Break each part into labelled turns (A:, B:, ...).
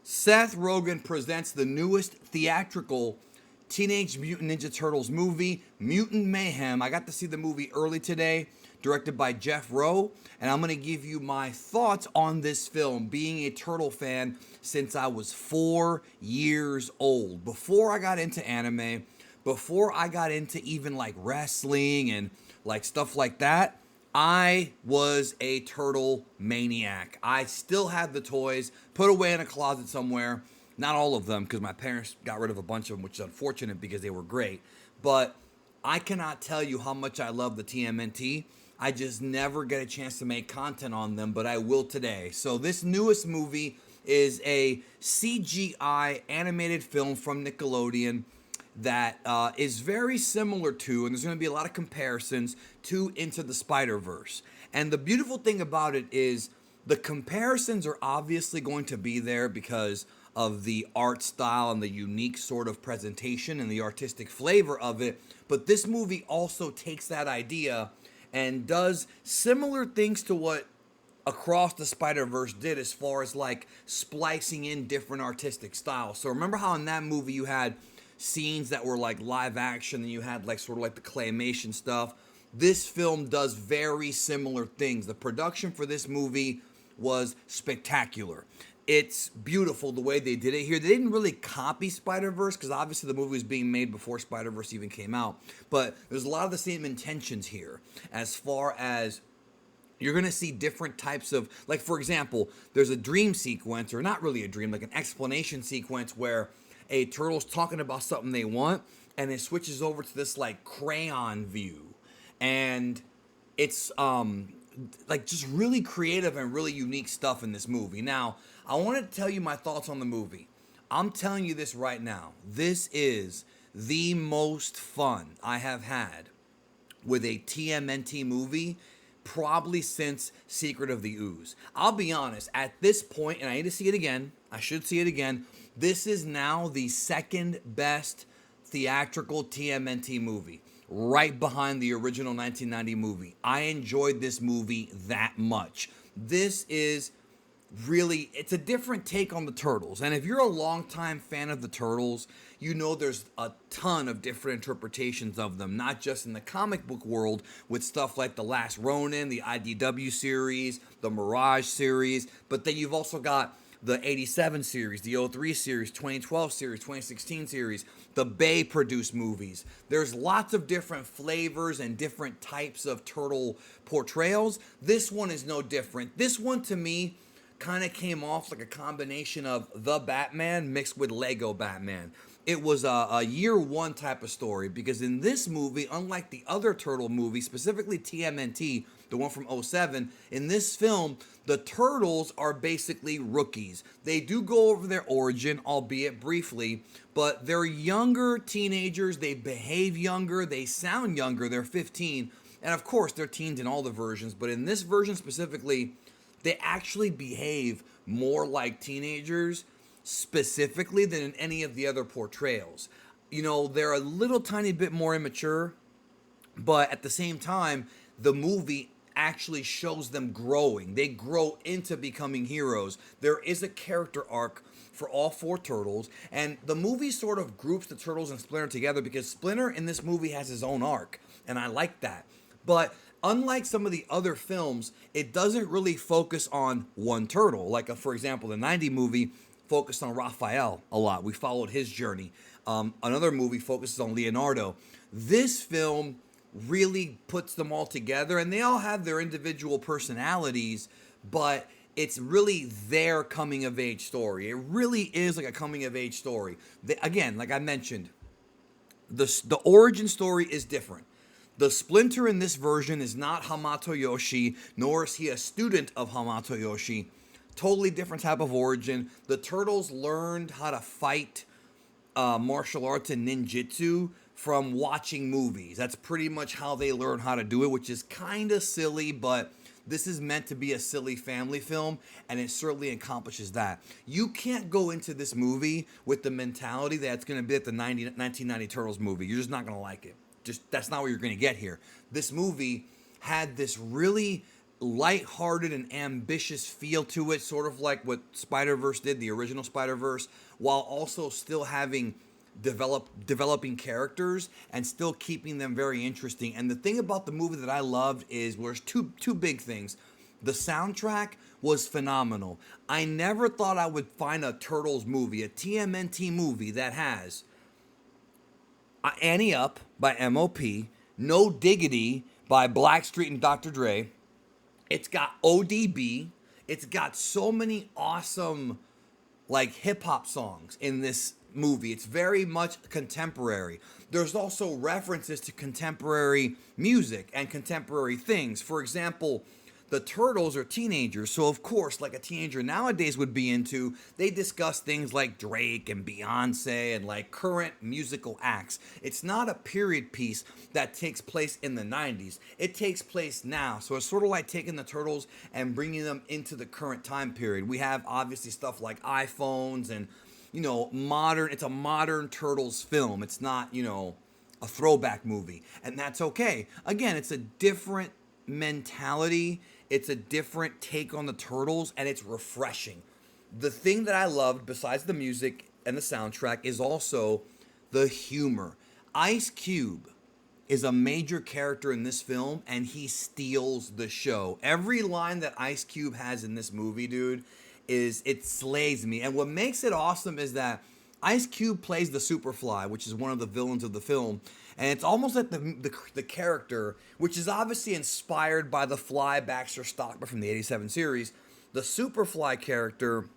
A: Seth Rogen presents the newest theatrical Teenage Mutant Ninja Turtles movie, Mutant Mayhem. I got to see the movie early today, directed by Jeff Rowe, and I'm going to give you my thoughts on this film, being a Turtle fan since I was 4 years old. Before I got into anime, before I got into even like wrestling and like stuff like that, I was a turtle maniac. I still have the toys put away in a closet somewhere. Not all of them, because my parents got rid of a bunch of them, which is unfortunate because they were great. But I cannot tell you how much I love the TMNT. I just never get a chance to make content on them, but I will today. So this newest movie is a CGI animated film from Nickelodeon that is very similar to, and there's going to be a lot of comparisons to, Into the Spider-Verse. And the beautiful thing about it is the comparisons are obviously going to be there because of the art style and the unique sort of presentation and the artistic flavor of it. But this movie also takes that idea and does similar things to what Across the Spider-Verse did as far as like splicing in different artistic styles. So remember how in that movie you had scenes that were like live action and you had like sort of like the claymation stuff. This film does very similar things. The production for this movie was spectacular. It's beautiful the way they did it here. They didn't really copy Spider-Verse because obviously the movie was being made before Spider-Verse even came out. But there's a lot of the same intentions here as far as you're going to see different types of, like, for example, there's a dream sequence, or not really a dream, like an explanation sequence where a turtle's talking about something they want, and it switches over to this, like, crayon view. And it's, like, just really creative and really unique stuff in this movie. Now, I want to tell you my thoughts on the movie. I'm telling you this right now. This is the most fun I have had with a TMNT movie probably since Secret of the Ooze. I'll be honest, at this point, and I need to see it again, I should see it again, this is now the second best theatrical TMNT movie, right behind the original 1990 movie. I enjoyed this movie that much. This is really, it's a different take on the Turtles. And if you're a longtime fan of the Turtles, you know there's a ton of different interpretations of them, not just in the comic book world with stuff like The Last Ronin, the IDW series, the Mirage series, but then you've also got the 87 series, the 03 series, 2012 series, 2016 series, the Bay produced movies. There's lots of different flavors and different types of turtle portrayals. This one is no different. This one, to me, kind of came off like a combination of The Batman mixed with Lego Batman. It was a year one type of story because in this movie, unlike the other Turtle movie, specifically TMNT, the one from '07, in this film, the Turtles are basically rookies. They do go over their origin, albeit briefly, but they're younger teenagers. They behave younger. They sound younger. They're 15. And of course, they're teens in all the versions, but in this version specifically, they actually behave more like teenagers specifically than in any of the other portrayals. You know, they're a little tiny bit more immature, but at the same time, the movie actually shows them growing. They grow into becoming heroes. There is a character arc for all four turtles, and the movie sort of groups the Turtles and Splinter together because Splinter in this movie has his own arc, and I like that. But unlike some of the other films, it doesn't really focus on one turtle. Like, for example, the 90 movie focused on Raphael a lot. We followed his journey. Another movie focuses on Leonardo. This film really puts them all together, and they all have their individual personalities, but it's really their coming of age story. It really is like a coming of age story. Again, like I mentioned, the origin story is different. The Splinter in this version is not Hamato Yoshi, nor is he a student of Hamato Yoshi. Totally different type of origin. The Turtles learned how to fight martial arts and ninjutsu from watching movies. That's pretty much how they learn how to do it, which is kind of silly, but this is meant to be a silly family film, and it certainly accomplishes that. You can't go into this movie with the mentality that it's going to be like the 1990 Turtles movie. You're just not going to like it. Just that's not what you're going to get here. This movie had this really lighthearted and ambitious feel to it, sort of like what Spider-Verse did, the original Spider-Verse, while also still having developing characters and still keeping them very interesting. And the thing about the movie that I loved is there's two big things. The soundtrack was phenomenal. I never thought I would find a Turtles movie, a TMNT movie that has Annie Up by M.O.P., No Diggity by Blackstreet and Dr. Dre. It's got ODB. It's got so many awesome like hip hop songs in this movie. It's very much contemporary. There's also references to contemporary music and contemporary things. For example, the Turtles are teenagers, so of course, like a teenager nowadays would be into, they discuss things like Drake and Beyonce and like current musical acts. It's not a period piece that takes place in the 90s. It takes place now. So it's sort of like taking the Turtles and bringing them into the current time period. We have obviously stuff like iPhones and, it's a modern Turtles film. It's not, a throwback movie. And that's okay. Again, it's a different mentality. It's a different take on the Turtles, and it's refreshing. The thing that I loved, besides the music and the soundtrack, is also the humor. Ice Cube is a major character in this film, and he steals the show. Every line that Ice Cube has in this movie, dude, it slays me. And what makes it awesome is that Ice Cube plays the Superfly, which is one of the villains of the film, and it's almost like the character, which is obviously inspired by the Fly Baxter Stockman from the '87 series. The Superfly character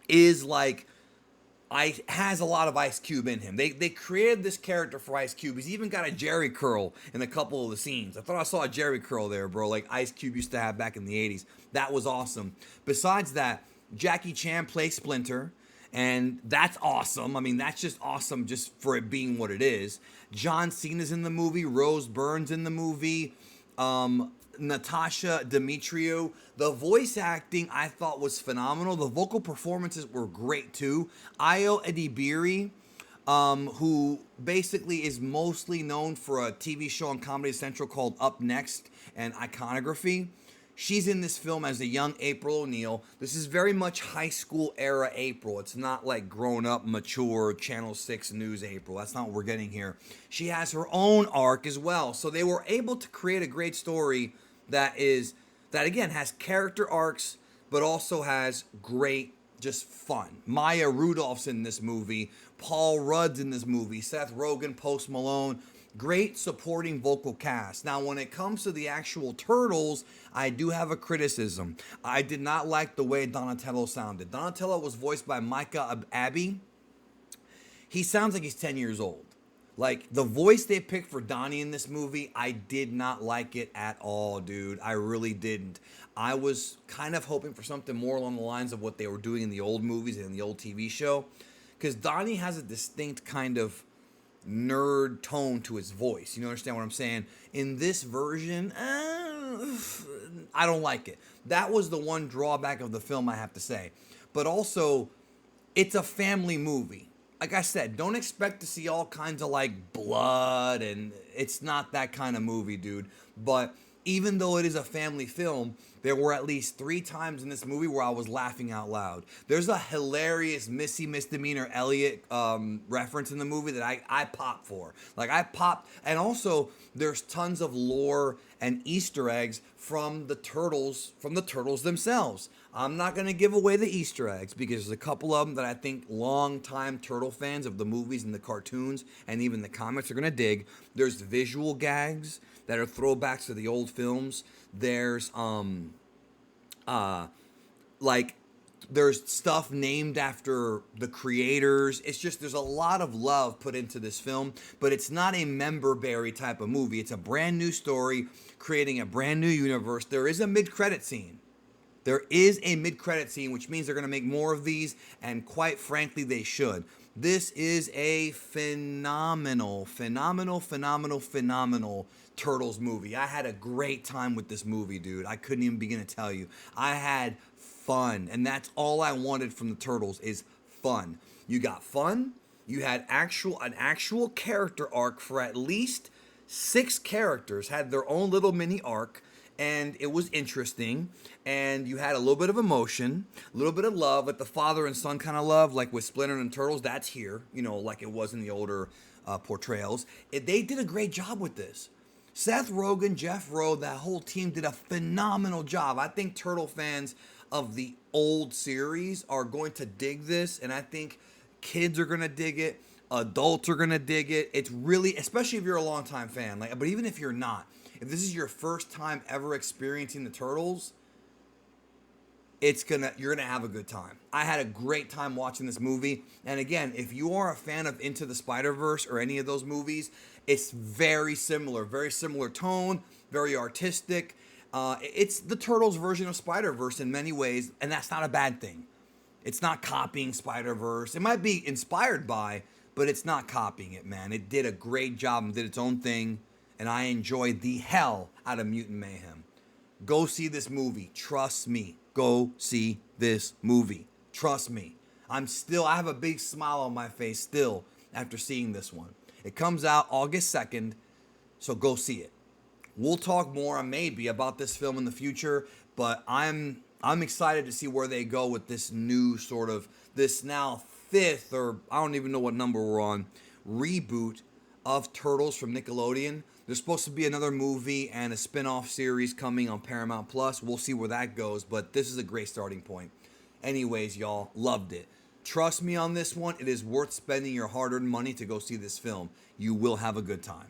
A: is like has a lot of Ice Cube in him. They created this character for Ice Cube. He's even got a Jerry curl in a couple of the scenes. I thought I saw a Jerry curl there, bro, like Ice Cube used to have back in the '80s. That was awesome. Besides that, Jackie Chan plays Splinter. And that's awesome. I mean, that's just awesome just for it being what it is. John Cena's in the movie. Rose Byrne's in the movie. Natasha Demetriou. The voice acting I thought was phenomenal. The vocal performances were great too. Ayo Edebiri, who basically is mostly known for a TV show on Comedy Central called Up Next and Iconography. She's in this film as a young April O'Neil. This is very much high school era April. It's not like grown up, mature, Channel 6 News April. That's not what we're getting here. She has her own arc as well. So they were able to create a great story that again has character arcs, but also has great just fun. Maya Rudolph's in this movie. Paul Rudd's in this movie. Seth Rogen, Post Malone. Great supporting vocal cast. Now, when it comes to the actual Turtles, I do have a criticism. I did not like the way Donatello sounded. Donatello was voiced by Micah Abbey. He sounds like he's 10 years old. Like, the voice they picked for Donnie in this movie, I did not like it at all, dude. I really didn't. I was kind of hoping for something more along the lines of what they were doing in the old movies and in the old TV show. Because Donnie has a distinct kind of nerd tone to his voice. You understand what I'm saying? In this version, I don't like it. That was the one drawback of the film, I have to say. But also, it's a family movie. Like I said, don't expect to see all kinds of like blood, and it's not that kind of movie, dude. But even though it is a family film, there were at least 3 times in this movie where I was laughing out loud. There's a hilarious Missy Misdemeanor Elliott reference in the movie that I pop for. Like, I popped. And also, there's tons of lore and Easter eggs from the Turtles themselves. I'm not going to give away the Easter eggs because there's a couple of them that I think longtime Turtle fans of the movies and the cartoons and even the comics are going to dig. There's visual gags that are throwbacks to the old films. There's there's stuff named after the creators. It's just, there's a lot of love put into this film, but it's not a member-berry type of movie. It's a brand new story creating a brand new universe. There is a mid-credit scene. Which means they're going to make more of these, and quite frankly, they should. This is a phenomenal Turtles movie. I had a great time with this movie, dude. I couldn't even begin to tell you. I had fun, and that's all I wanted from the Turtles is fun. You got fun. You had an actual character arc for at least 6 characters had their own little mini arc, and it was interesting, and you had a little bit of emotion, a little bit of love, like the father and son kind of love, like with Splinter and Turtles. That's here, like it was in the older portrayals. They did a great job with this. Seth Rogen, Jeff Rowe, that whole team did a phenomenal job. I think Turtle fans of the old series are going to dig this, and I think kids are going to dig it. Adults are going to dig it. It's really, especially if you're a longtime fan, but even if you're not, if this is your first time ever experiencing the Turtles, you're gonna have a good time. I had a great time watching this movie. And again, if you are a fan of Into the Spider-Verse or any of those movies, it's very similar tone, very artistic. It's the Turtles version of Spider-Verse in many ways, and that's not a bad thing. It's not copying Spider-Verse. It might be inspired by, but it's not copying it, man. It did a great job and did its own thing, and I enjoyed the hell out of Mutant Mayhem. Go see this movie. Trust me. Go see this movie. Trust me. I have a big smile on my face still after seeing this one. It comes out August 2nd, so go see it. We'll talk more maybe about this film in the future, but I'm excited to see where they go with this new this now 5th, or I don't even know what number we're on, reboot of Turtles from Nickelodeon. There's supposed to be another movie and a spin-off series coming on Paramount Plus. We'll see where that goes, but this is a great starting point. Anyways, y'all, loved it. Trust me on this one. It is worth spending your hard-earned money to go see this film. You will have a good time.